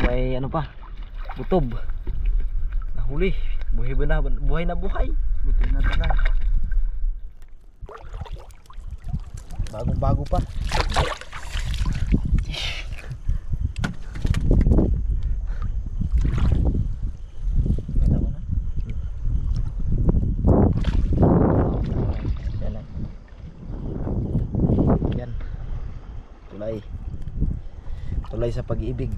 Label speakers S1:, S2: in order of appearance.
S1: may ano pa, butob. Nahuli. Buhay ba na? Buhay na buhay.
S2: Butob na talaga.
S1: Bagong bago pa. Kita mo na. Yan lang. Yan. Tulay. Tulay sa pag-ibig.